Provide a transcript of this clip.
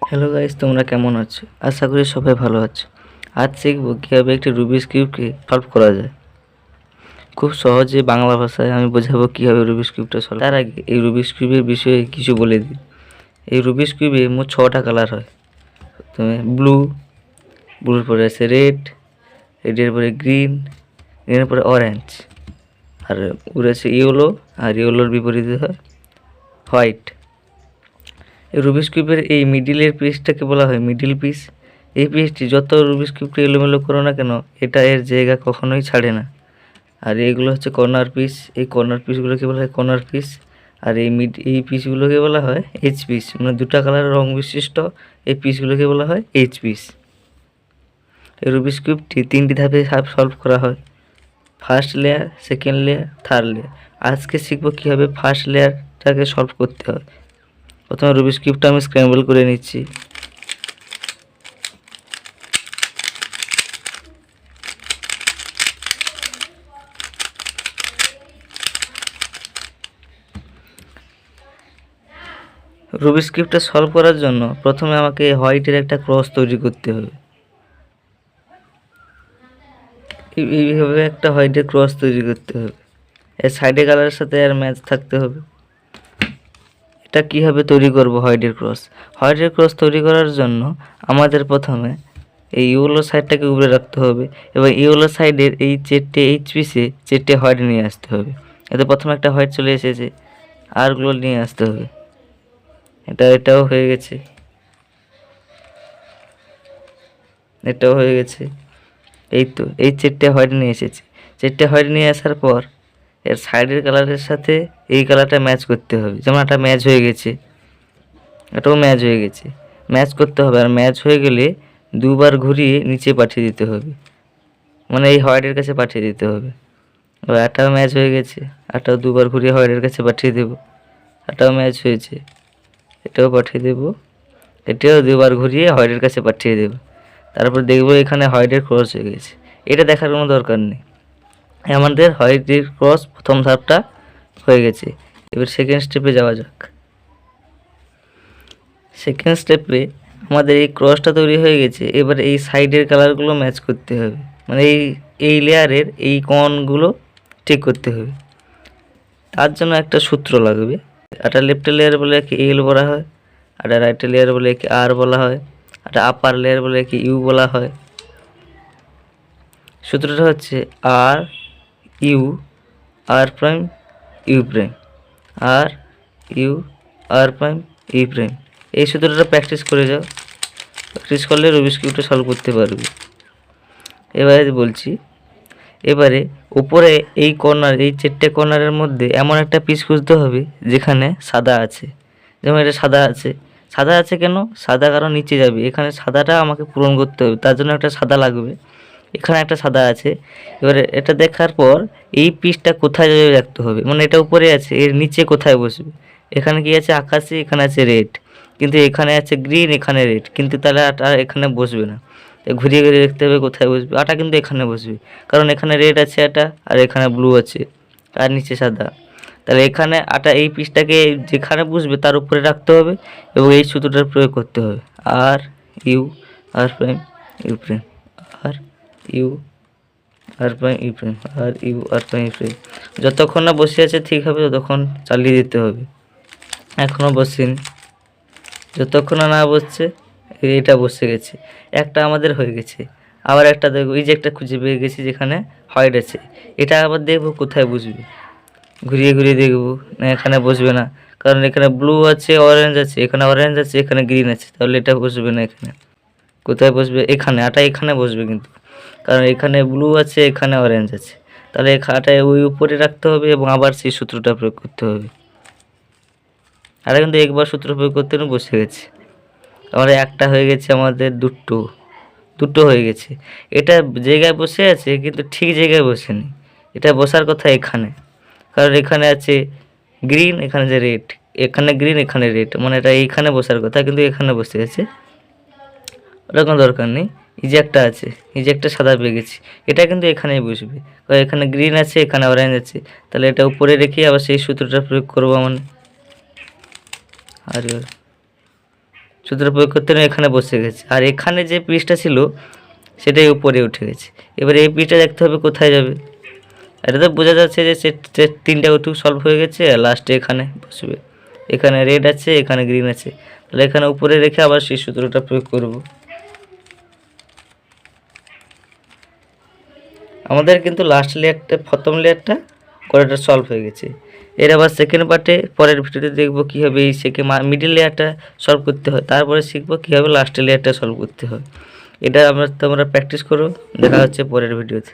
Hello guys, তোমরা কেমন আছো? আশা করি সবাই ভালো আছো। আজ শিখবো কীভাবে একটি রুবিক্স কিউবকে সলভ করা যায়। খুব সহজে বাংলা ভাষায় আমি বোঝাবো কীভাবে রুবিক্স কিউবটা সলভ। তার আগে এই রুবিক্স কিউবের বিষয়ে কিছু বলে দিই। এই রুবিক্স কিউবে মোট 6টা কালার হয়। প্রথমে ব্লুর পরে আছে রেড, রেডের পরে গ্রিন, গ্রিনের পরে অরেঞ্জ, আর উড়ে আছে ইয়েলো, আর ইয়েলোর বিপরীতে হয় হোয়াইট। এই রুবিক্স কিউবের এই মিডিলের পিসটাকে বলা হয় মিডিল পিস। এই পিসটি যত রুবিক্স কিউবকে এলোমেলো করো না কেন, এটা এর জায়গা কখনোই ছাড়ে না। আর এইগুলো হচ্ছে কর্নার পিস, এই কর্নার পিসগুলোকে বলা হয় কর্নার পিস। আর এই পিসগুলোকে বলা হয় এইচ পিস, মানে দুটা কালারের রং বিশিষ্ট এই পিসগুলোকে বলা হয় এইচ পিস। এই রুবিক্স কিউবটি 3টি ধাপে সলভ করা হয়: first layer, second layer, third layer. আজকে শিখবো কীভাবে ফার্স্ট লেয়ারটাকে সলভ করতে হয়। প্রথমে রুবিক্স কিউবটা আমি স্ক্র্যাম্বল করে নিচ্ছি। রুবিক্স কিউবটা সলভ করার জন্য প্রথমে আমাকে হোয়াইটের একটা ক্রস তৈরি করতে হবে। এইভাবে একটা হোয়াইটের ক্রস তৈরি করতে হবে, এর সাইডে কালারের সাথে আর ম্যাচ থাকতে হবে। এটা কীভাবে তৈরি করব হোয়াইটের ক্রস? হোয়াইটের ক্রস তৈরি করার জন্য আমাদের প্রথমে এই ইয়েলো সাইডটাকে উপরে রাখতে হবে এবং ইয়েলো সাইডের এই 4টে এইচ পিসে 4টে হোয়াইট নিয়ে আসতে হবে। এতে প্রথমে একটা হোয়াইট চলে এসেছে, আরগুলো নিয়ে আসতে হবে। এটাও হয়ে গেছে, এটাও হয়ে গেছে। এই তো এই 4টে হোয়াইট নিয়ে এসেছি। 4টে হোয়াইট নিয়ে আসার পর এর সাইডের কালারের সাথে এই কালারটা ম্যাচ করতে হবে। যেমন একটা ম্যাচ হয়ে গেছে, এটাও ম্যাচ হয়ে গেছে। ম্যাচ করতে হবে, আর ম্যাচ হয়ে গেলে দুবার ঘুরিয়ে নিচে পাঠিয়ে দিতে হবে, মানে এই হোয়াইটের কাছে পাঠিয়ে দিতে হবে। এবার এটাও ম্যাচ হয়ে গেছে, এটাও দুবার ঘুরিয়ে হোয়াইটের কাছে পাঠিয়ে দেবো। এটাও ম্যাচ হয়েছে, এটাও পাঠিয়ে দেবো। এটাও দুবার ঘুরিয়ে হোয়াইটের কাছে পাঠিয়ে দেবো। তারপর দেখবো এখানে হোয়াইটের ক্রস হয়ে গেছে। এটা দেখার কোনো দরকার নেই, আমাদের হোয়াইটের ক্রস প্রথম ধাপটা হয়ে গেছে। এবার সেকেন্ড স্টেপে যাওয়া যাক। সেকেন্ড স্টেপে আমাদের এই ক্রসটা তৈরি হয়ে গেছে। এবার এই সাইডের কালারগুলো ম্যাচ করতে হবে, মানে এই লেয়ারের এই কোণগুলো ঠিক করতে হবে। তার জন্য একটা সূত্র লাগবে। একটা লেফট লেয়ার বলে একে এল বলা হয়, একটা রাইট লেয়ার বলে একে আর বলা হয়, একটা আপার লেয়ার বলে একে ইউ বলা হয়। সূত্রটা হচ্ছে R U R prime U prime, R U R prime U prime. এই সূত্রটা প্র্যাকটিস করে যাও, প্র্যাকটিস করলে রুবিক্স কিউবটা সলভ করতে পারবে। এবারে বলছি, এবারে উপরে এই কর্নার, এই 4টে কর্নারের মধ্যে এমন একটা পিস খুঁজতে হবে যেখানে সাদা আছে। যেমন এটা সাদা আছে, সাদা আছে কেন? সাদা কারণ নিচে যাবে, এখানে সাদাটা আমাকে পূরণ করতে হবে, তার জন্য একটা সাদা লাগবে। এখানে একটা সাদা আছে। এবারে এটা দেখার পর এই পিসটা কোথায় যাবে রাখতে হবে, মানে এটা উপরে আছে, এর নিচে কোথায় বসবে? এখানে কি আছে? আকাশি, এখানে আছে রেড, কিন্তু এখানে আছে গ্রিন, এখানে রেড, কিন্তু তাহলে আটা এখানে বসবে না। ঘুরিয়ে ঘুরিয়ে দেখতে হবে কোথায় বসবে। আটা কিন্তু এখানে বসবে, কারণ এখানে রেড আছে আটা, আর এখানে ব্লু আছে, আর নিচে সাদা। তাহলে এখানে আটা এই পিসটাকে যেখানে বসবে তার উপরে রাখতে হবে এবং এই সূত্রটার প্রয়োগ করতে হবে। R U R prime U prime, R U R prime U prime, R U R prime U prime. যতক্ষণ না বসে আছে ঠিক হবে ততক্ষণ চালিয়ে দিতে হবে। এখনও বসেনি, যতক্ষণ না বসছে। এটা বসে গেছে, একটা আমাদের হয়ে গেছে। আবার একটা দেখবো, এই যে একটা খুঁজে পেয়ে গেছি যেখানে হোয়াইট আছে, এটা আবার দেখবো কোথায় বসবে। ঘুরিয়ে ঘুরিয়ে দেখবো, না এখানে বসবে না, কারণ এখানে ব্লু আছে, অরেঞ্জ আছে, এখানে অরেঞ্জ আছে, এখানে গ্রিন আছে, তাহলে এটা বসবে না। এখানে কোথায় বসবে? এখানে, আটা এখানে বসবে কিন্তু, কারণ এখানে ব্লু আছে, এখানে অরেঞ্জ আছে, তাহলে আটায় ওই উপরে রাখতে হবে এবং আবার সেই সূত্রটা প্রয়োগ করতে হবে। আর কিন্তু একবার সূত্র প্রয়োগ করতে বসে গেছে। আমাদের একটা হয়ে গেছে, আমাদের দুটো হয়ে গেছে। এটা জায়গায় বসে আছে কিন্তু ঠিক জায়গায় বসেনি, এটা বসার কথা এখানে, কারণ এখানে আছে গ্রিন, এখানে যে রেড, এখানে গ্রিন, এখানে রেড, মানে এটা এইখানে বসার কথা, কিন্তু এখানে বসে আছে। ওটা কোনো দরকার নেই। এই যে একটা আছে, এই যে একটা সাদা পেয়ে গেছি, এটা কিন্তু এখানেই বসবে, কারণ এখানে গ্রিন আছে, এখানে অরেঞ্জ আছে, তাহলে এটা উপরে রেখে আবার সেই সূত্রটা প্রয়োগ করবো। মানে আর সূত্র প্রয়োগ করতে না এখানে বসে গেছে, আর এখানে যে পৃষ্ঠা ছিল সেটাই উপরে উঠে গেছে। এবার এই পৃষ্ঠা দেখতে হবে কোথায় যাবে। এটা তো বোঝা যাচ্ছে যে তিনটা উঠু সলভ হয়ে গেছে, আর লাস্টে এখানে বসবে। এখানে রেড আছে, এখানে গ্রিন আছে, তাহলে এখানে উপরে রেখে আবার সেই সূত্রটা প্রয়োগ করব। আমাদের কিন্তু লাস্ট লেয়ারটা, প্রথম লেয়ারটা করাটা সলভ হয়ে গেছে। এর আবার সেকেন্ড পার্টে পরের ভিডিওতে দেখবো কীভাবে এই মিডিল লেয়ারটা সলভ করতে হয়, তারপরে শিখবো কীভাবে লাস্টের লেয়ারটা সলভ করতে হয়। এটা তোমরা প্র্যাকটিস করো, দেখা হচ্ছে পরের ভিডিওতে।